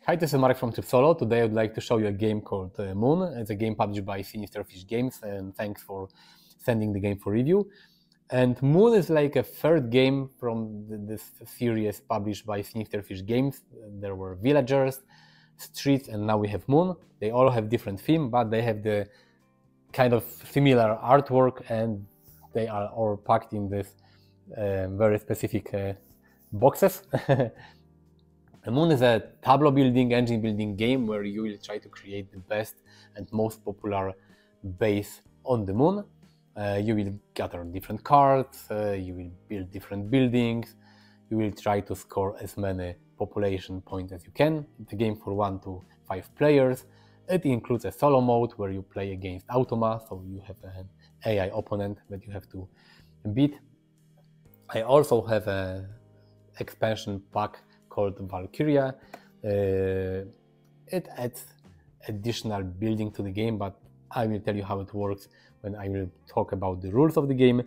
Hi, this is Marek from Tryb Solo. Today I would like to show you a game called Moon. It's a game published by Sinister Fish Games, and thanks for sending the game for review. And Moon is like a third game from this series published by Sinister Fish Games. There were Villagers, Streets, and now we have Moon. They all have different theme, but they have the kind of similar artwork, and they are all packed in this very specific boxes. Moon is a tableau building, engine building game where you will try to create the best and most popular base on the moon. You will gather different cards, you will build different buildings, you will try to score as many population points as you can. It's a game for 1 to 5 players. It includes a solo mode where you play against Automa, so you have an AI opponent that you have to beat. I also have an expansion pack called Valkyria. It adds additional building to the game, but I will tell you how it works when I will talk about the rules of the game.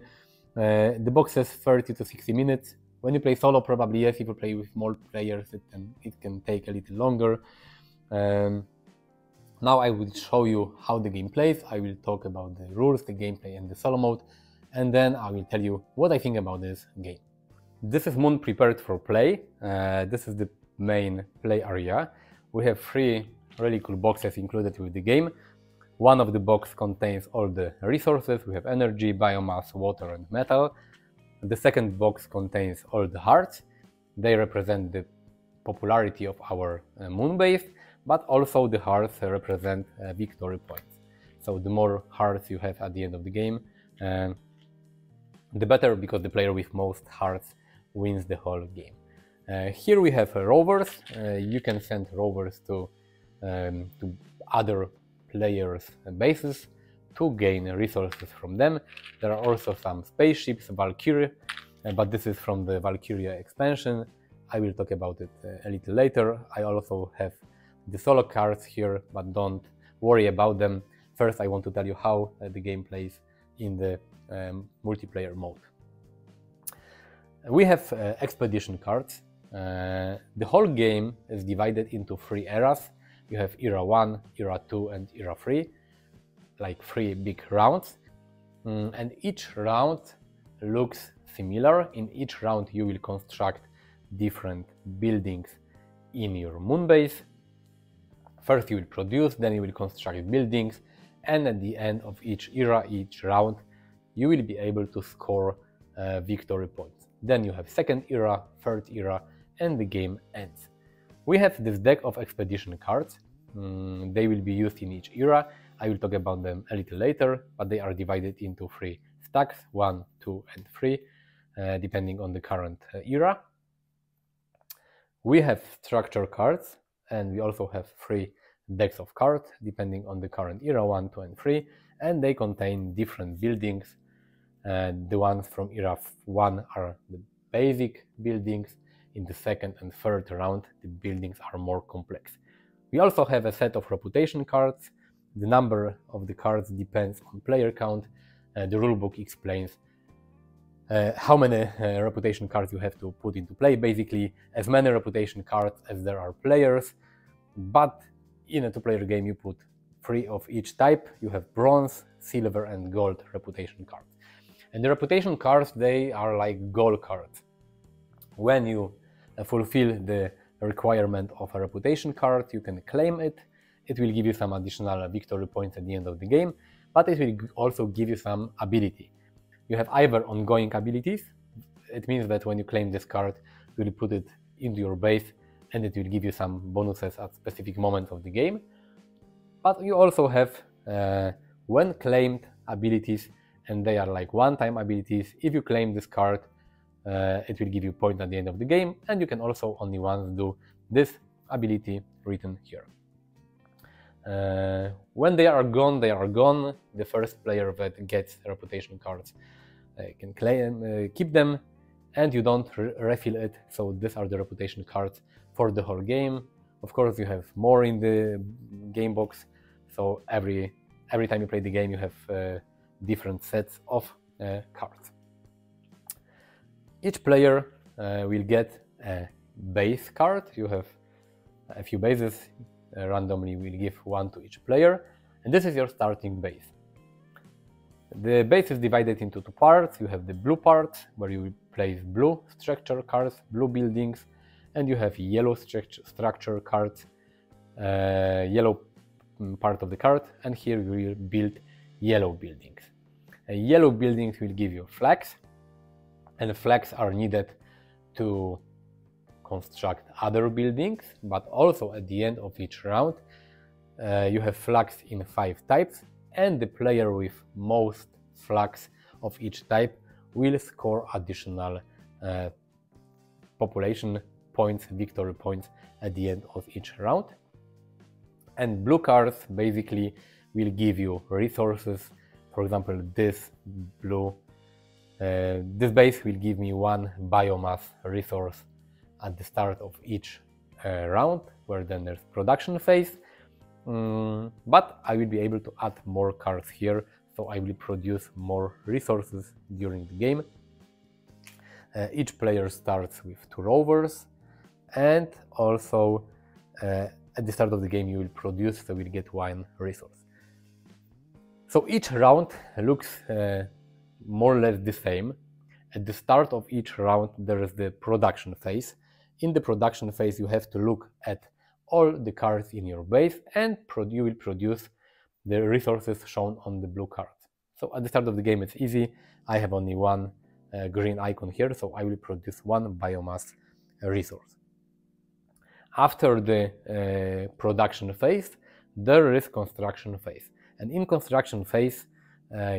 The box says 30 to 60 minutes. When you play solo, probably yes. If you play with more players, it can take a little longer. Now I will show you how the game plays. I will talk about the rules, the gameplay, and the solo mode, and then I will tell you what I think about this game. This is Moon prepared for play. This is the main play area. We have 3 really cool boxes included with the game. One of the box contains all the resources. We have energy, biomass, water, and metal. The second box contains all the hearts. They represent the popularity of our moon base, but also the hearts represent victory points. So the more hearts you have at the end of the game, the better, because the player with most hearts wins the whole game. Here we have rovers. You can send rovers to other players' bases to gain resources from them. There are also some spaceships, Valkyrie, but this is from the Valkyria expansion. I will talk about it a little later. I also have the solo cards here, but don't worry about them. First, I want to tell you how the game plays in the multiplayer mode. We have expedition cards. The whole game is divided into 3 eras. You have Era 1, Era 2, and Era 3, like 3 big rounds. And each round looks similar. In each round you will construct different buildings in your moon base. First you will produce, then you will construct buildings, and at the end of each era, each round, you will be able to score victory points. Then you have second era, third era, and the game ends. We have this deck of expedition cards. They will be used in each era. I will talk about them a little later, but they are divided into 3 stacks, 1, 2, and 3, depending on the current era. We have structure cards, and we also have 3 decks of cards, depending on the current era 1, 2, and 3, and they contain different buildings. The ones from era 1 are the basic buildings. In the second and third round, the buildings are more complex. We also have a set of reputation cards. The number of the cards depends on player count. The rulebook explains how many reputation cards you have to put into play. Basically, as many reputation cards as there are players, but in a 2-player game you put 3 of each type. You have bronze, silver, and gold reputation cards. And the reputation cards, they are like goal cards. When you fulfill the requirement of a reputation card, you can claim it. It will give you some additional victory points at the end of the game, but it will also give you some ability. You have either ongoing abilities. It means that when you claim this card, you will put it into your base and it will give you some bonuses at specific moments of the game. But you also have when claimed abilities, and they are like one-time abilities. If you claim this card, it will give you points at the end of the game, and you can also only once do this ability written here. When they are gone, they are gone. The first player that gets reputation cards can claim, keep them, and you don't refill it. So these are the reputation cards for the whole game. Of course, you have more in the game box. So every time you play the game, you have different sets of cards. Each player will get a base card. You have a few bases randomly will give one to each player, and this is your starting base. The base is divided into two parts. You have the blue part, where you will place blue structure cards, blue buildings, and you have yellow structure cards, yellow part of the card, and here you will build yellow buildings. Yellow buildings will give you flags, and flags are needed to construct other buildings, but also at the end of each round you have flags in 5 types, and the player with most flags of each type will score additional population points, victory points at the end of each round. And blue cards basically will give you resources. For example, this base will give me 1 biomass resource at the start of each round, where then there's production phase. But I will be able to add more cards here, so I will produce more resources during the game. Each player starts with 2 rovers, and also at the start of the game you will produce, so we'll get 1 resource. So each round looks more or less the same. At the start of each round there is the production phase. In the production phase you have to look at all the cards in your base, and you will produce the resources shown on the blue cards. So at the start of the game it's easy. I have only 1 green icon here, so I will produce 1 biomass resource. After the production phase there is construction phase, and in construction phase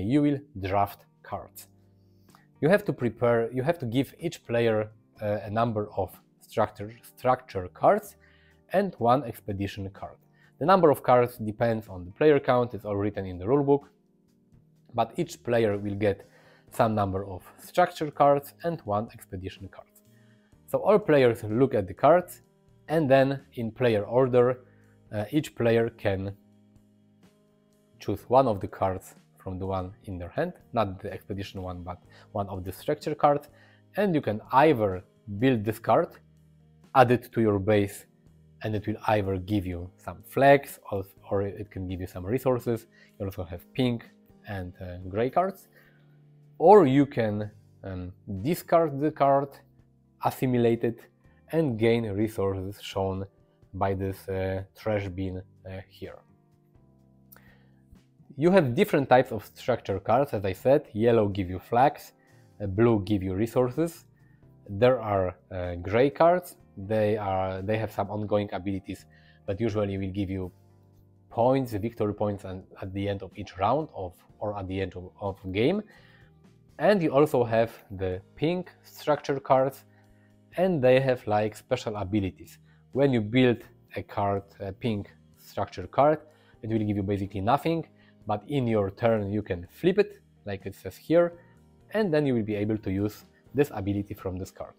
you will draft cards. You have to give each player a number of structure cards and 1 expedition card. The number of cards depends on the player count, it's all written in the rulebook, but each player will get some number of structure cards and 1 expedition card. So all players look at the cards, and then in player order each player can choose 1 of the cards from the one in their hand, not the expedition one, but 1 of the structure cards, and you can either build this card, add it to your base, and it will either give you some flags or it can give you some resources. You also have pink and gray cards, or you can discard the card, assimilate it, and gain resources shown by this trash bin here. You have different types of structure cards, as I said. Yellow give you flags, blue give you resources. There are gray cards. They have some ongoing abilities, but usually will give you points, victory points, and at the end of each round or at the end of game. And you also have the pink structure cards, and they have like special abilities. When you build a card, a pink structure card, it will give you basically nothing, but in your turn you can flip it, like it says here, and then you will be able to use this ability from this card.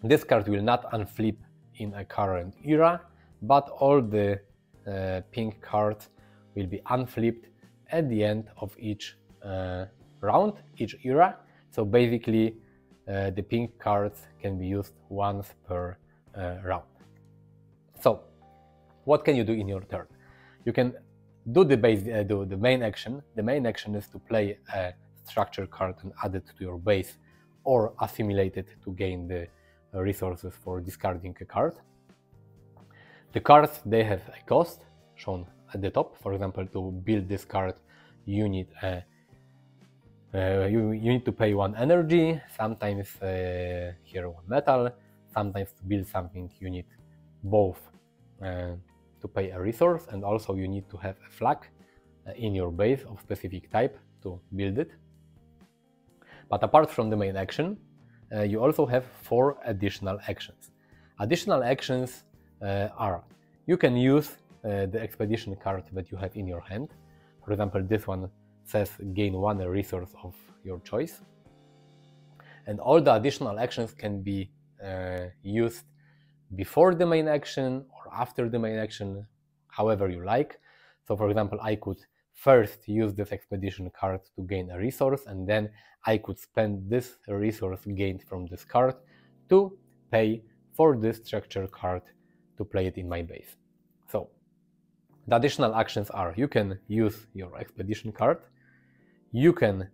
This card will not unflip in a current era, but all the pink cards will be unflipped at the end of each round, each era. So basically the pink cards can be used once per round. So what can you do in your turn? You can do the main action. The main action is to play a structure card and add it to your base, or assimilate it to gain the resources for discarding a card. The cards, they have a cost shown at the top. For example, to build this card you need you need to pay 1 energy, sometimes here 1 metal, sometimes to build something you need both to pay a resource, and also you need to have a flag in your base of specific type to build it. But apart from the main action, you also have 4 additional actions. Additional actions are: you can use the expedition card that you have in your hand. For example, this one says gain 1 resource of your choice. And all the additional actions can be used before the main action or after the main action, however you like. So for example, I could first use this expedition card to gain a resource, and then I could spend this resource gained from this card to pay for this structure card to play it in my base. So the additional actions are: you can use your expedition card, you can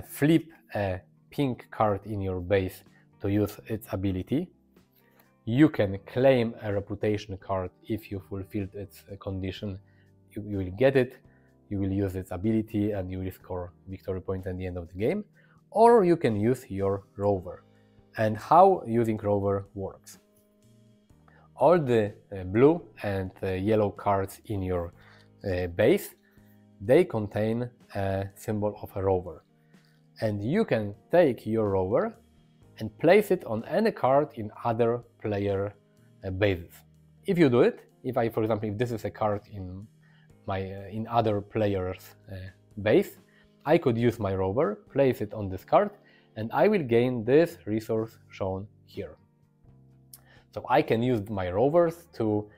flip a pink card in your base to use its ability, you can claim a reputation card. If you fulfilled its condition, you will get it, you will use its ability, and you will score victory points at the end of the game. Or you can use your rover. And how using rover works: all the blue and yellow cards in your base, they contain a symbol of a rover. And you can take your rover and place it on any card in other player bases. If you do it, for example, if this is a card in in other players' base, I could use my rover, place it on this card, and I will gain this resource shown here. So I can use my rovers to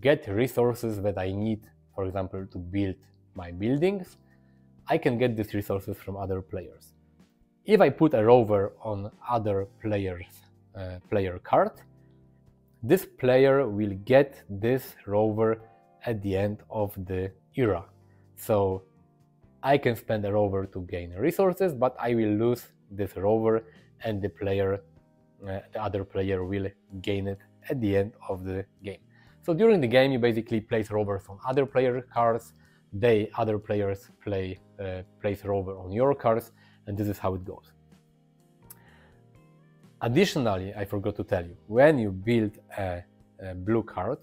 get resources that I need, for example, to build my buildings. I can get these resources from other players. If I put a rover on other player's player card, this player will get this rover at the end of the era. So I can spend a rover to gain resources, but I will lose this rover, and the other player will gain it at the end of the game. So during the game, you basically place rovers on other player cards. Other players place rover on your cards, and this is how it goes. Additionally, I forgot to tell you, when you build a blue card,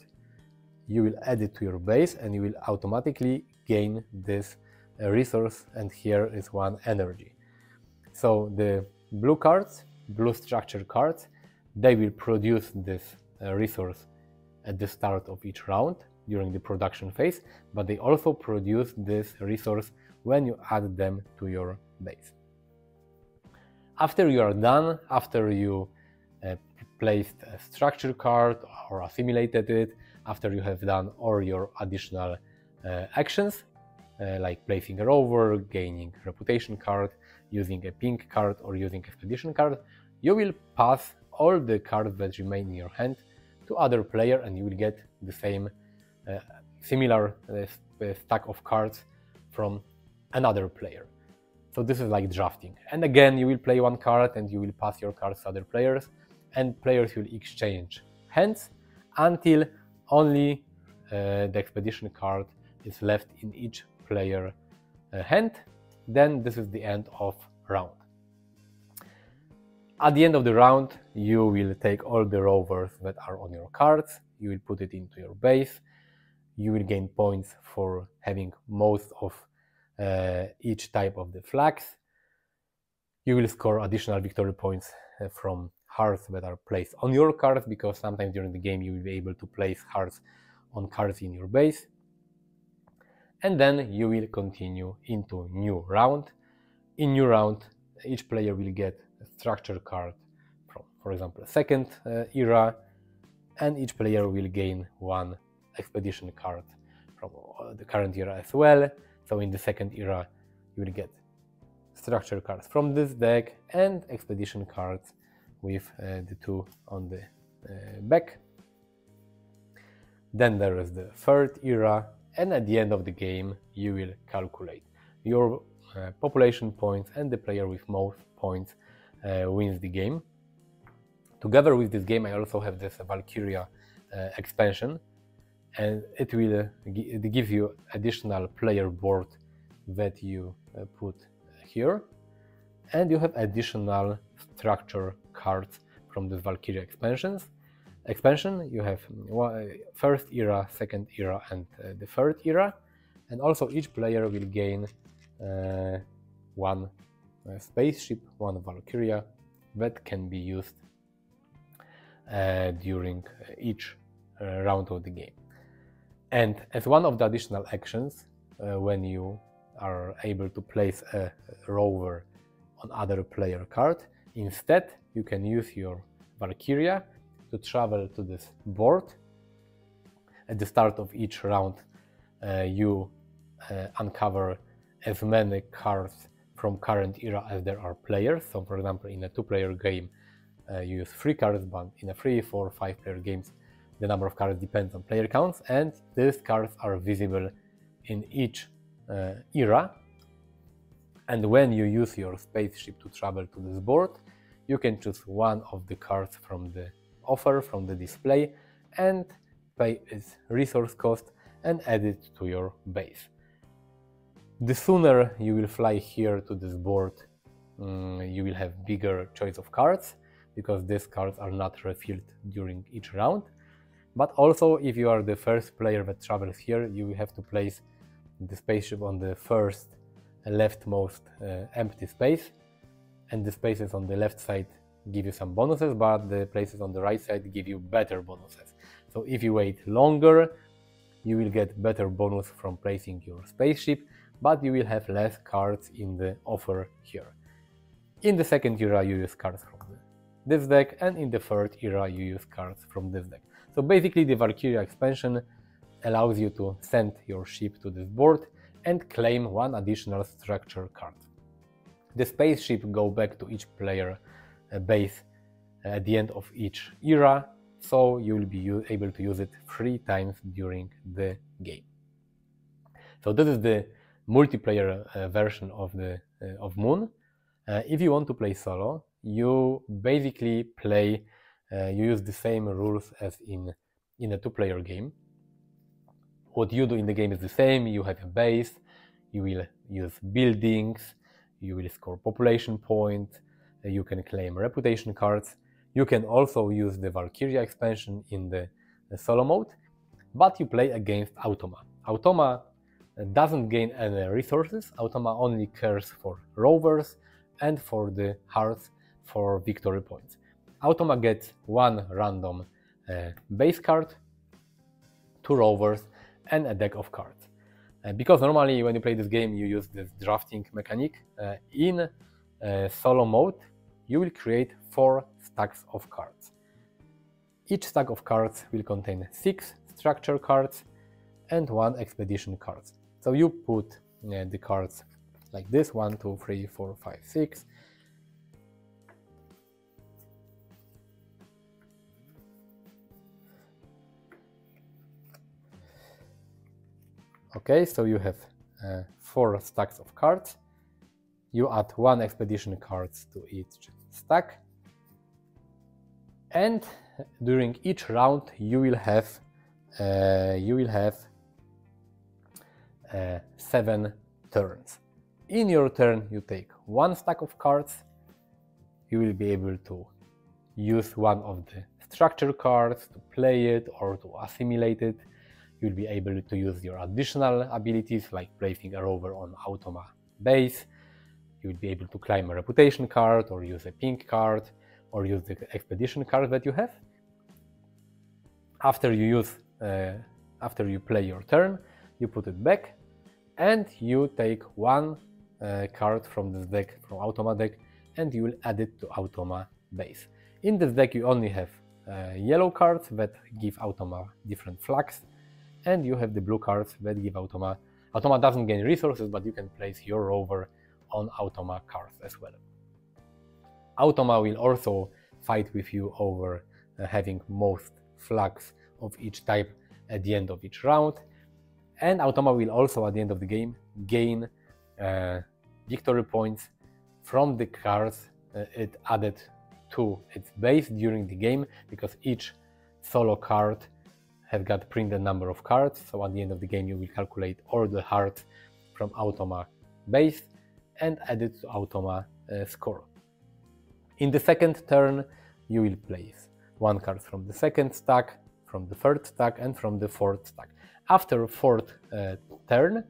you will add it to your base and you will automatically gain this resource, and here is 1 energy. So the blue cards, blue structure cards, they will produce this resource at the start of each round during the production phase, but they also produce this resource when you add them to your base. After you are done, after you placed a structure card or assimilated it, after you have done all your additional actions, like placing a rover, gaining reputation card, using a pink card or using expedition card, you will pass all the cards that remain in your hand to other player, and you will get the same similar stack of cards from another player. So this is like drafting. And again, you will play 1 card and you will pass your cards to other players, and players will exchange hands until only the expedition card is left in each player hand. Then this is the end of round. At the end of the round, you will take all the rovers that are on your cards, you will put it into your base, you will gain points for having most of each type of the flags. You will score additional victory points from hearts that are placed on your cards, because sometimes during the game you will be able to place hearts on cards in your base. And then you will continue into new round. In new round, each player will get a structure card from, for example, a second era, and each player will gain 1 expedition card from the current era as well. So in the second era, you will get structure cards from this deck and expedition cards with the 2 on the back. Then there is the third era, and at the end of the game, you will calculate your population points, and the player with most points wins the game. Together with this game, I also have this Valkyria expansion, and it will give you additional player board that you put here, and you have additional structure cards from the Valkyria expansion. You have first era, second era, and the third era, and also each player will gain 1 spaceship, 1 Valkyria that can be used during each round of the game. And as one of the additional actions, when you are able to place a rover on other player card, instead you can use your Valkyria to travel to this board. At the start of each round, you uncover as many cards from current era as there are players. So for example, in a 2-player game, you use 3 cards, but in a 3, 4, 5-player games, The number of cards depends on player counts, and these cards are visible in each era. And when you use your spaceship to travel to this board, you can choose one of the cards from the offer, from the display, and pay its resource cost and add it to your base. The sooner you will fly here to this board, you will have bigger choice of cards, because these cards are not refilled during each round. But also, if you are the first player that travels here, you will have to place the spaceship on the first leftmost empty space, and the spaces on the left side give you some bonuses, but the places on the right side give you better bonuses. So if you wait longer, you will get better bonus from placing your spaceship, but you will have less cards in the offer here. In the second era, you use cards from this deck, and in the third era, you use cards from this deck. So basically, the Valkyria expansion allows you to send your ship to this board and claim one additional structure card. The spaceship go back to each player base at the end of each era, so you will be able to use it 3 times during the game. So this is the multiplayer version of Moon. If you want to play solo, you basically play, you use the same rules as in a 2-player game. What you do in the game is the same. You have a base, you will use buildings, you will score population points, you can claim reputation cards. You can also use the Valkyria expansion in the solo mode, but you play against Automa. Automa doesn't gain any resources. Automa only cares for rovers and for the hearts for victory points. Automa gets 1 random base card, 2 rovers, and a deck of cards. Because normally when you play this game you use this drafting mechanic, in solo mode you will create 4 stacks of cards. Each stack of cards will contain 6 structure cards and 1 expedition card. So you put the cards like this: 1, 2, 3, 4, 5, 6. Okay, so you have 4 stacks of cards. You add 1 expedition card to each stack, and during each round you will have 7 turns. In your turn you take 1 stack of cards. You will be able to use one of the structure cards to play it or to assimilate it. You'll be able to use your additional abilities like placing a rover on Automa base. You'll be able to climb a reputation card or use a pink card or use the expedition card that you have. After you play your turn, you put it back and you take 1 card from this deck, from Automa deck, and you will add it to Automa base. In this deck you only have yellow cards that give Automa different flags, and you have the blue cards that give Automa. Automa doesn't gain resources, but you can place your rover on Automa cards as well. Automa will also fight with you over having most flags of each type at the end of each round, and Automa will also at the end of the game gain victory points from the cards it added to its base during the game, because each solo card have got printed number of cards. So at the end of the game you will calculate all the hearts from Automa base and add it to Automa score. In the second turn you will place 1 card from the second stack, from the third stack, and from the fourth stack. After 4th turn,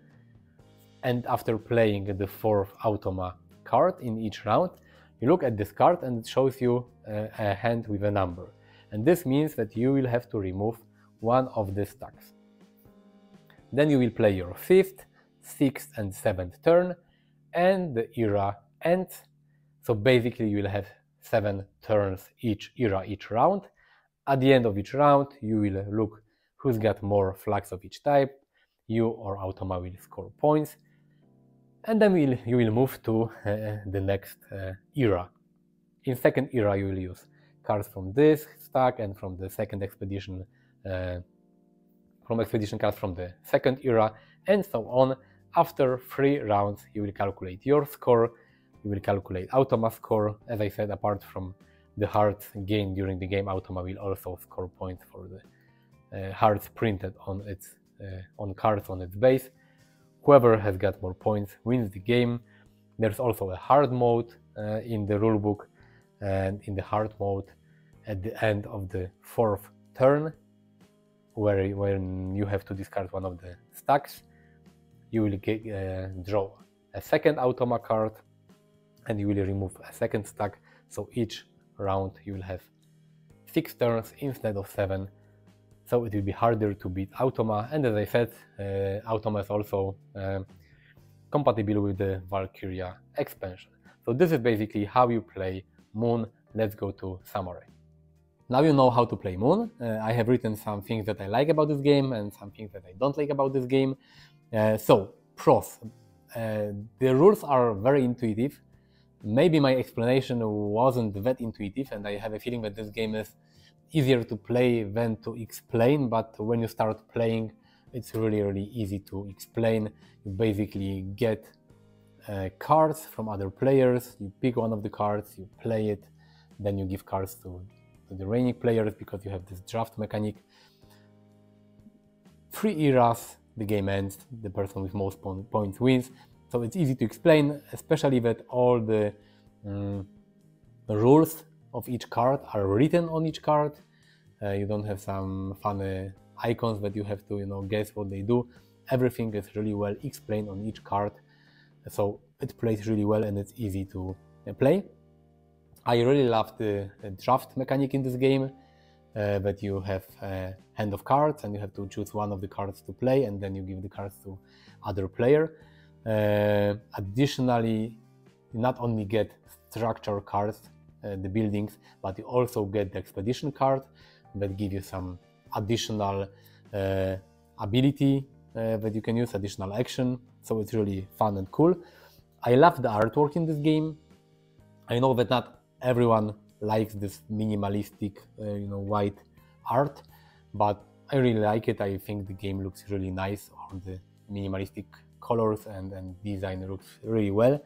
and after playing the 4th Automa card in each round, you look at this card and it shows you a hand with a number. And this means that you will have to remove 1 of the stacks. Then you will play your 5th, 6th and 7th turn, and the era ends. So basically you will have 7 turns each era, each round. At the end of each round you will look who's got more flags of each type. You or Automa will score points, and then you will move to the next era. In second era you will use cards from this stack and from the second expedition expedition cards from the second era, and so on. After 3 rounds, you will calculate your score, you will calculate Automa score. As I said, apart from the hearts gained during the game, Automa will also score points for the hearts printed on its on cards on its base. Whoever has got more points wins the game. There's also a hard mode in the rulebook, and in the hard mode, at the end of the 4th turn, when you have to discard one of the stacks, you will draw a second Automa card, and you will remove a second stack. So each round you will have 6 turns instead of 7. So it will be harder to beat Automa, and as I said, Automa is also compatible with the Valkyria expansion. So this is basically how you play Moon. Let's go to summary. Now you know how to play Moon. I have written some things that I like about this game and some things that I don't like about this game. So, pros. The rules are very intuitive. Maybe my explanation wasn't that intuitive, and I have a feeling that this game is easier to play than to explain, but when you start playing, it's really easy to explain. You basically get cards from other players, you pick one of the cards, you play it, then you give cards to the reigning players because you have this draft mechanic. 3 eras, the game ends, the person with most points wins. So it's easy to explain, especially that all the rules of each card are written on each card. You don't have some funny icons that you have to guess what they do. Everything is really well explained on each card, so it plays really well and it's easy to play. I really love the draft mechanic in this game, that you have a hand of cards and you have to choose one of the cards to play, and then you give the cards to other player. Additionally, you not only get structure cards, the buildings, but you also get the expedition card that give you some additional ability that you can use, additional action. So it's really fun and cool. I love the artwork in this game. I know that not everyone likes this minimalistic, white art, but I really like it. I think the game looks really nice. All the minimalistic colors and design looks really well.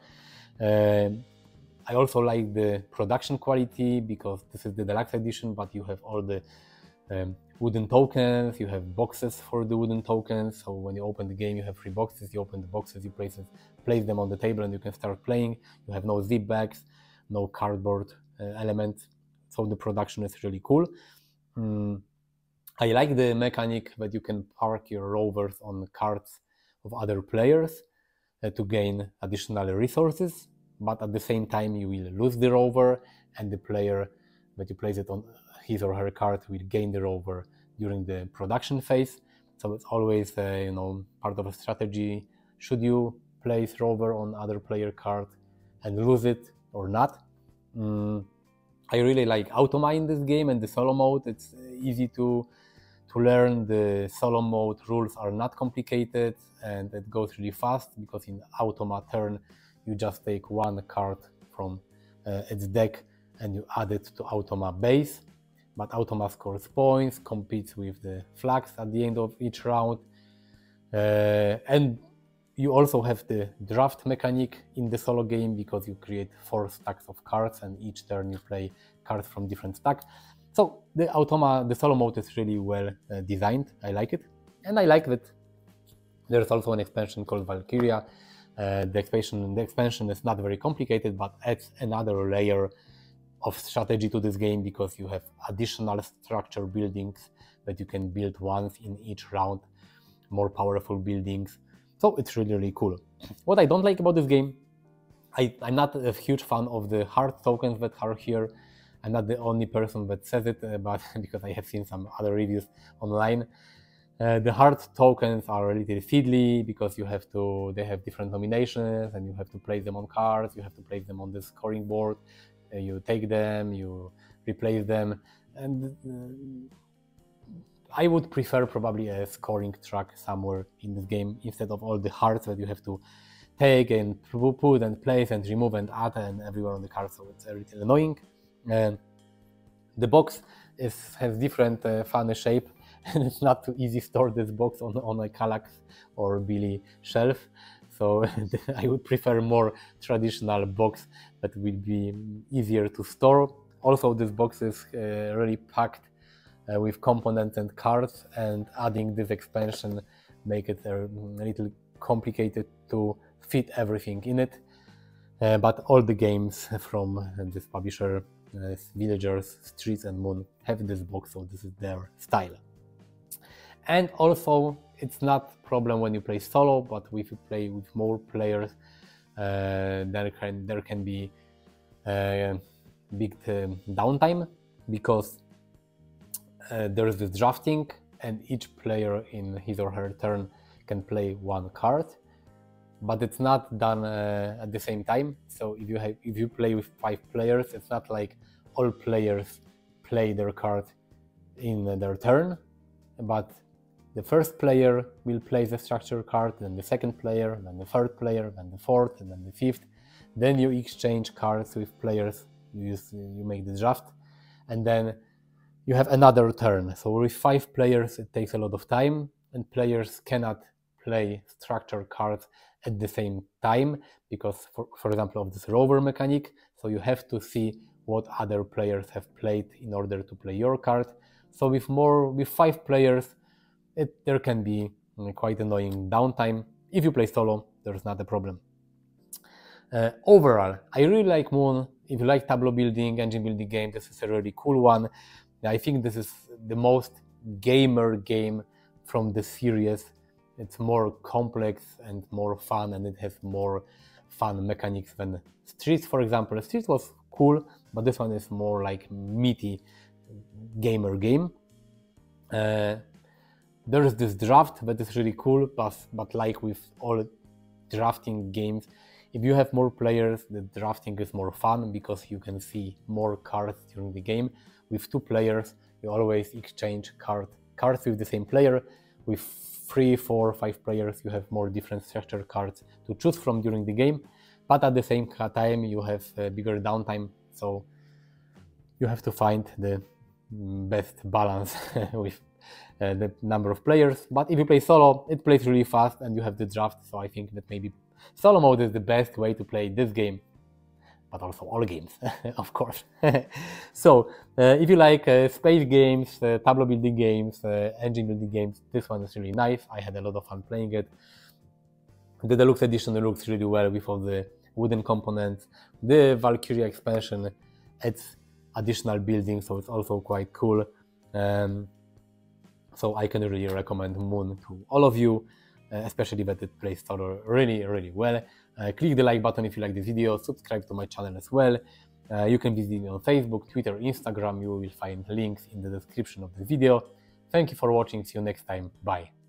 I also like the production quality because this is the deluxe edition, but you have all the wooden tokens, you have boxes for the wooden tokens. So when you open the game, you have 3 boxes, you open the boxes, you place them on the table and you can start playing. You have no zip bags, no cardboard elements. So the production is really cool. I like the mechanic that you can park your rovers on cards of other players to gain additional resources, but at the same time you will lose the rover, and the player that you place it on his or her card will gain the rover during the production phase. So it's always part of a strategy. Should you place rover on other player card and lose it or not? I really like Automa in this game and the solo mode. It's easy to learn. The solo mode rules are not complicated and it goes really fast because in Automa turn you just take 1 card from its deck and you add it to Automa base. But Automa scores points, competes with the flags at the end of each round, and you also have the draft mechanic in the solo game because you create 4 stacks of cards and each turn you play cards from different stacks. So the solo mode is really well designed. I like it, and I like that there's also an expansion called Valkyria. The expansion is not very complicated, but adds another layer of strategy to this game because you have additional structure buildings that you can build once in each round, more powerful buildings. So it's really cool. What I don't like about this game, I'm not a huge fan of the hard tokens that are here. I'm not the only person that says it, but because I have seen some other reviews online. The hard tokens are a little fiddly because they have different nominations and you have to place them on cards, you have to place them on the scoring board, you take them, you replace them, and I would prefer probably a scoring track somewhere in this game instead of all the hearts that you have to take and put and place and remove and add and everywhere on the card, so it's a little annoying. And the box has different funny shape and it's not too easy to store this box on a Kallax or Billy shelf. So I would prefer more traditional box that will be easier to store. Also, this box is really packed with components and cards, and adding this expansion make it a little complicated to fit everything in it. But all the games from this publisher, Villagers, Streets and Moon, have this box, so this is their style. And also, it's not a problem when you play solo, but if you play with more players, there can be big downtime, because there is this drafting, and each player in his or her turn can play one card, but it's not done at the same time. So if you play with 5 players, it's not like all players play their card in their turn, but the first player will play the structure card, then the second player, then the third player, then the fourth, and then the fifth. Then you exchange cards with players, you make the draft, and then you have another turn. So with 5 players it takes a lot of time, and players cannot play structure cards at the same time because, for example, of this rover mechanic, so you have to see what other players have played in order to play your card. So with 5 players, there can be quite annoying downtime. If you play solo, there's not a problem. Overall, I really like Moon. If you like tableau building, engine building game, this is a really cool one. I think this is the most gamer game from the series. It's more complex and more fun, and it has more fun mechanics than Streets, for example. Streets was cool, but this one is more like meaty gamer game. There is this draft that is really cool, but like with all drafting games, if you have more players, the drafting is more fun because you can see more cards during the game. With 2 players, you always exchange cards with the same player. With 3, 4, 5 players, you have more different structure cards to choose from during the game, but at the same time you have a bigger downtime, so you have to find the best balance with the number of players. But if you play solo, it plays really fast and you have the draft, so I think that maybe solo mode is the best way to play this game, but also all games, of course. So if you like space games, tableau building games, engine building games, this one is really nice. I had a lot of fun playing it. The deluxe edition looks really well with all the wooden components. The Valkyria expansion adds additional buildings, so it's also quite cool. So I can really recommend Moon to all of you, especially that it plays solo really well. Click the like button if you like this video, subscribe to my channel as well. You can visit me on Facebook, Twitter, Instagram. You will find links in the description of the video. Thank you for watching, see you next time, bye.